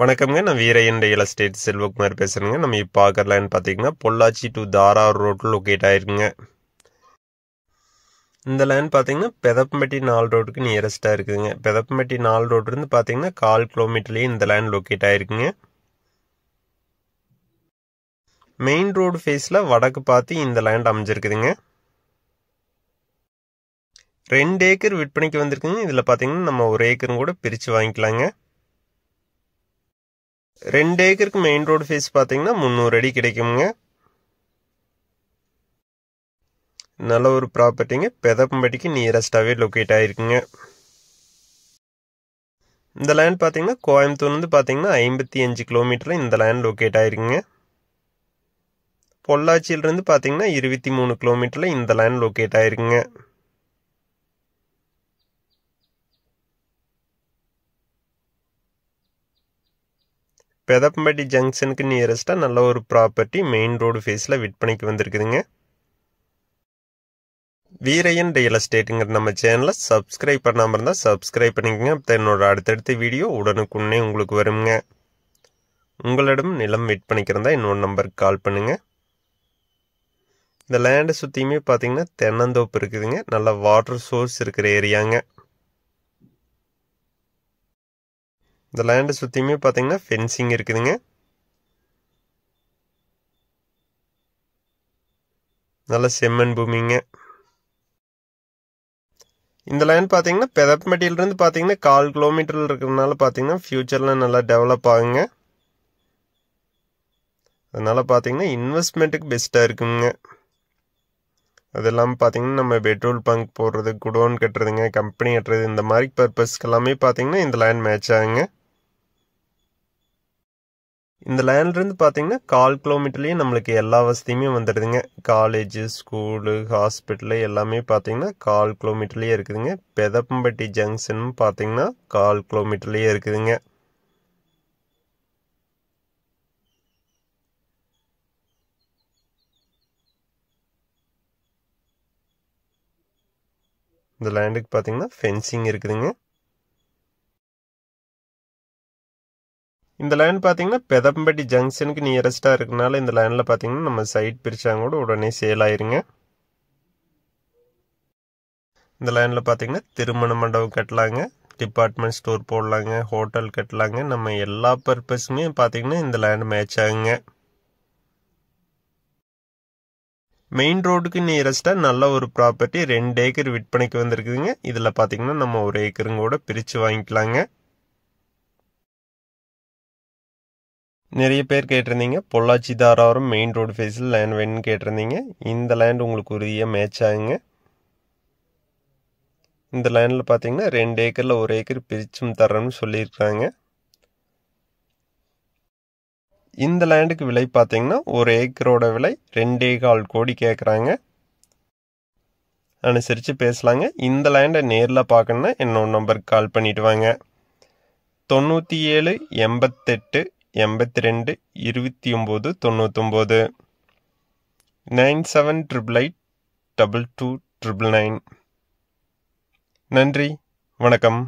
வணக்கம்ங்க. நான் Veeraiyan real estate Selvakumar பேசுகிறேங்க. நம்ம இப்போ பார்க்குற லேண்ட் பார்த்தீங்கன்னா பொள்ளாச்சி டு தாரார் ரோட்டில் லொக்கேட் ஆயிருக்குங்க. இந்த லேண்ட் பார்த்தீங்கன்னா பெதப்பம்பட்டி 4 ரோடுக்கு நியரஸ்ட்டாக இருக்குதுங்க. பெதப்பம்பட்டி 4 ரோடு இருந்து பார்த்தீங்கன்னா 1/4 கிலோமீட்டர்லேயே இந்த லேண்ட் லொக்கேட் ஆயிருக்குங்க. மெயின் ரோடு ஃபேஸில் வடக்கு பார்த்து இந்த லேண்ட் அமைஞ்சிருக்குதுங்க. 2 ஏக்கர் விற்பனைக்கு வந்திருக்குங்க. இதில் பார்த்தீங்கன்னா நம்ம 1 ஏக்கரும் கூட பிரித்து வாங்கிக்கலாங்க. 2 ஏக்கருக்கு மெயின் ரோடு ஃபேஸ் பார்த்தீங்கன்னா 300 அடி கிடைக்குங்க. நல்ல ஒரு ப்ராப்பர்ட்டிங்க. பெதப்பம்பட்டிக்கு நியரஸ்டாகவே லொக்கேட் ஆகிருக்குங்க. இந்த லேண்ட் பார்த்தீங்கன்னா கோயம்புத்தூர்லேருந்து பார்த்தீங்கன்னா 55 கிலோமீட்டரில் இந்த லேண்ட் லொக்கேட் ஆகிருக்குங்க. பொள்ளாச்சியிலிருந்து பார்த்தீங்கன்னா 23 கிலோமீட்டரில் இந்த லேண்ட் லொக்கேட் ஆகிருக்குங்க. பெதப்பம்பட்டி ஜங்ஷனுக்கு நியரஸ்ட்டாக நல்ல ஒரு ப்ராப்பர்ட்டி மெயின் ரோடு ஃபேஸில் விற்பனைக்கு வந்திருக்குதுங்க. வீரையன் ரியல் எஸ்டேட்டுங்கிற நம்ம சேனலை சப்ஸ்கிரைப் பண்ணாமல் இருந்தால் சப்ஸ்கிரைப் பண்ணிக்கோங்க. அப்போ என்னோட அடுத்தடுத்த வீடியோ உடனுக்குடனே உங்களுக்கு வருங்க. உங்களிடம் நிலம் விற்பனைக்கு இருந்தால் இன்னொரு நம்பருக்கு கால் பண்ணுங்கள். இந்த லேண்டை சுற்றியுமே பார்த்தீங்கன்னா தென்னந்தோப்பு இருக்குதுங்க. நல்ல வாட்டர் சோர்ஸ் இருக்கிற ஏரியாங்க. இந்த லேண்டை சுற்றியுமே பார்த்தீங்கன்னா ஃபென்சிங் இருக்குதுங்க. நல்ல செம்மண் பூமிங்க. இந்த லேண்ட் பார்த்தீங்கன்னா பெதப்பம்பட்டியிலிருந்து பார்த்தீங்கன்னா 1/4 கிலோமீட்டரில் இருக்கிறதுனால பார்த்தீங்கன்னா ஃப்யூச்சரில் நல்லா டெவலப் ஆகுங்க. அதனால் பார்த்தீங்கன்னா இன்வெஸ்ட்மெண்ட்டுக்கு பெஸ்ட்டாக இருக்குங்க. அது இல்லாமல் பார்த்தீங்கன்னா நம்ம பெட்ரோல் பங்க் போடுறது, குடோன் கட்டுறதுங்க, கம்பெனி கட்டுறது, இந்த மாதிரி பர்பஸ்க்கு எல்லாமே பார்த்தீங்கன்னா இந்த லேண்ட் மேட்ச் ஆகுங்க. இந்த லேண்ட்லேருந்து பார்த்தீங்கன்னா 1/4 கிலோமீட்டர்லேயே நம்மளுக்கு எல்லா வசதியுமே வந்துடுதுங்க. காலேஜு, ஸ்கூலு, ஹாஸ்பிட்டலு எல்லாமே பார்த்தீங்கன்னா 1/4 கிலோமீட்டர்லேயே இருக்குதுங்க. பெதப்பம்பட்டி ஜங்ஷன் பார்த்தீங்கன்னா 1/4 கிலோமீட்டர்லேயே இருக்குதுங்க. இந்த லேண்டுக்கு பார்த்தீங்கன்னா ஃபென்சிங் இருக்குதுங்க. இந்த லேண்ட் பார்த்தீங்கன்னா பெதப்பம்பட்டி ஜங்ஷனுக்கு நியரஸ்ட்டாக இருக்கனால இந்த லேண்டில் பார்த்தீங்கன்னா நம்ம சைட் பிரிச்சாங்க கூட உடனே சேல் ஆயிருங்க. இந்த லேண்டில் பார்த்தீங்கன்னா திருமண மண்டபம் கட்டலாங்க, டிபார்ட்மெண்ட் ஸ்டோர் போடலாங்க, ஹோட்டல் கட்டலாங்க. நம்ம எல்லா பர்பஸுமே பார்த்தீங்கன்னா இந்த லேண்ட் மேட்ச் ஆகுங்க. மெயின் ரோடுக்கு நியரஸ்ட்டாக நல்ல ஒரு ப்ராப்பர்ட்டி 2 ஏக்கர் விற்பனைக்கு வந்திருக்குதுங்க. இதில் பார்த்தீங்கன்னா நம்ம 1 ஏக்கரும் கூட பிரித்து வாங்கிக்கலாங்க. நிறைய பேர் கேட்டிருந்தீங்க பொள்ளாச்சி தாராபுரம் மெயின் ரோடு ஃபேஸில் லேண்ட் வேணும்னு கேட்டிருந்தீங்க. இந்த லேண்ட் உங்களுக்கு உறுதியாக மேட்ச் ஆகுங்க. இந்த லேண்டில் பார்த்தீங்கன்னா 2 ஏக்கரில் 1 ஏக்கர் பிரிச்சும் தரேன்னு சொல்லியிருக்காங்க. இந்த லேண்டுக்கு விலை பார்த்தீங்கன்னா 1 ஏக்கரோட விலை 2.25 கோடி கேட்குறாங்க. அனுசரித்து பேசலாங்க. இந்த லேண்டை நேரில் பார்க்கணுன்னா என்னோட நம்பருக்கு கால் பண்ணிட்டு வாங்க. 97 88 82 29 99 9788 22 999. நன்றி, வணக்கம்.